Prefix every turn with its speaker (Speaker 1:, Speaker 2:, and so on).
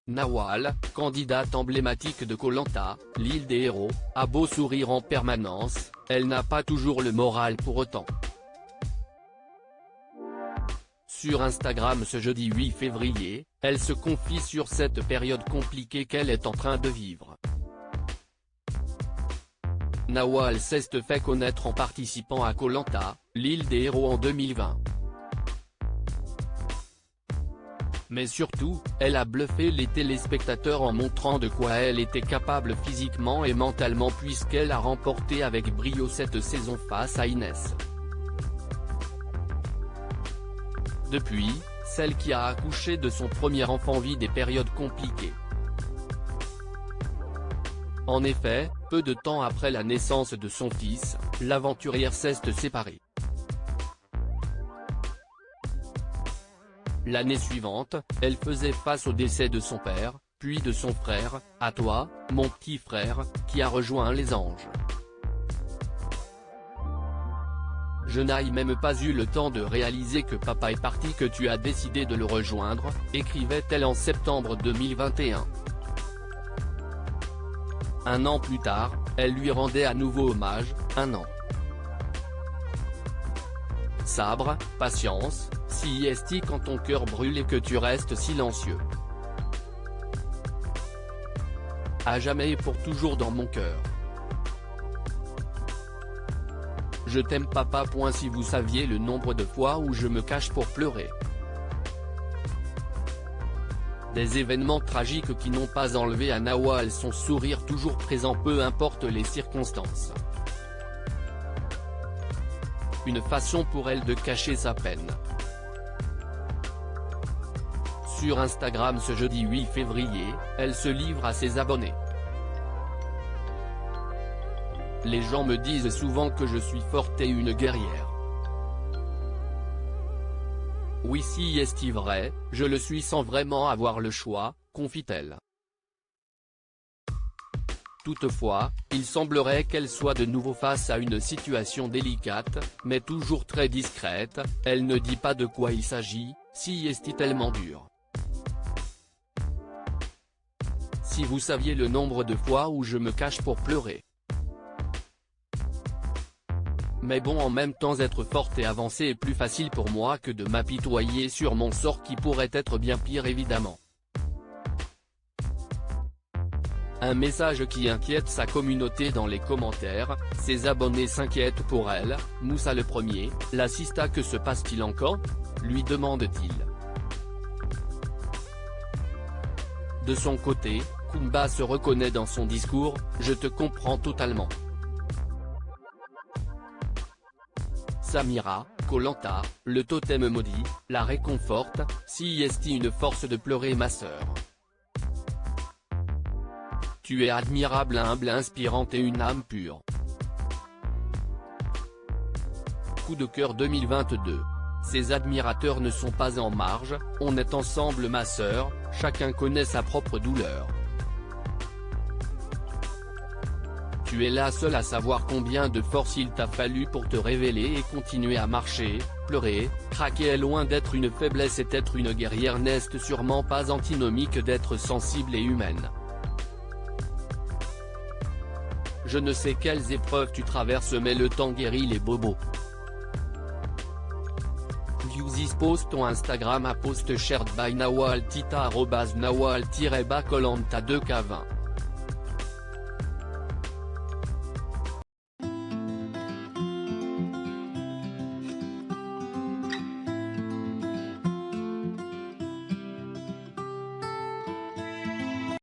Speaker 1: Nawal, candidate emblématique de Koh Lanta, l'île des héros, a beau sourire en permanence, elle n'a pas toujours le moral pour autant. Sur Instagram ce jeudi 8 février, elle se confie sur cette période compliquée qu'elle est en train de vivre. Nawal s'est fait connaître en participant à Koh Lanta, l'île des héros en 2020. Mais surtout, elle a bluffé les téléspectateurs en montrant de quoi elle était capable physiquement et mentalement puisqu'elle a remporté avec brio cette saison face à Inès. Depuis, celle qui a accouché de son premier enfant vit des périodes compliquées. En effet, peu de temps après la naissance de son fils, l'aventurière s'est séparée. L'année suivante, elle faisait face au décès de son père, puis de son frère, à toi, mon petit frère, qui a rejoint les anges. Je n'ai même pas eu le temps de réaliser que papa est parti que tu as décidé de le rejoindre, écrivait-elle en septembre 2021. Un an plus tard, elle lui rendait à nouveau hommage, un an. Sabre, patience, si est quand ton cœur brûle et que tu restes silencieux. À jamais et pour toujours dans mon cœur. Je t'aime papa. Si vous saviez le nombre de fois où je me cache pour pleurer. Des événements tragiques qui n'ont pas enlevé à Nawal son sourire toujours présent peu importe les circonstances. Une façon pour elle de cacher sa peine. Sur Instagram ce jeudi 8 février, elle se livre à ses abonnés. Les gens me disent souvent que je suis forte et une guerrière. Oui, si est vrai, je le suis sans vraiment avoir le choix, confie-t-elle. Toutefois, il semblerait qu'elle soit de nouveau face à une situation délicate, mais toujours très discrète, elle ne dit pas de quoi il s'agit, si est tellement dur. Si vous saviez le nombre de fois où je me cache pour pleurer. Mais bon, en même temps être forte et avancée est plus facile pour moi que de m'apitoyer sur mon sort qui pourrait être bien pire évidemment. Un message qui inquiète sa communauté dans les commentaires, ses abonnés s'inquiètent pour elle, Moussa le premier, la sista que se passe-t-il encore ? Lui demande-t-il. De son côté, Kumba se reconnaît dans son discours, je te comprends totalement. Samira, Koh Lanta, le totem maudit, la réconforte, si est une force de pleurer ma sœur. Tu es admirable, humble, inspirante et une âme pure. Coup de cœur 2022. Ses admirateurs ne sont pas en marge, on est ensemble ma sœur, chacun connaît sa propre douleur. Tu es la seule à savoir combien de force il t'a fallu pour te révéler et continuer à marcher, pleurer, craquer est loin d'être une faiblesse et être une guerrière n'est sûrement pas antinomique d'être sensible et humaine. Je ne sais quelles épreuves tu traverses mais le temps guérit les bobos. Views post ton Instagram à post shared by Nawal Tita @Nawal-Kolanta 2K20.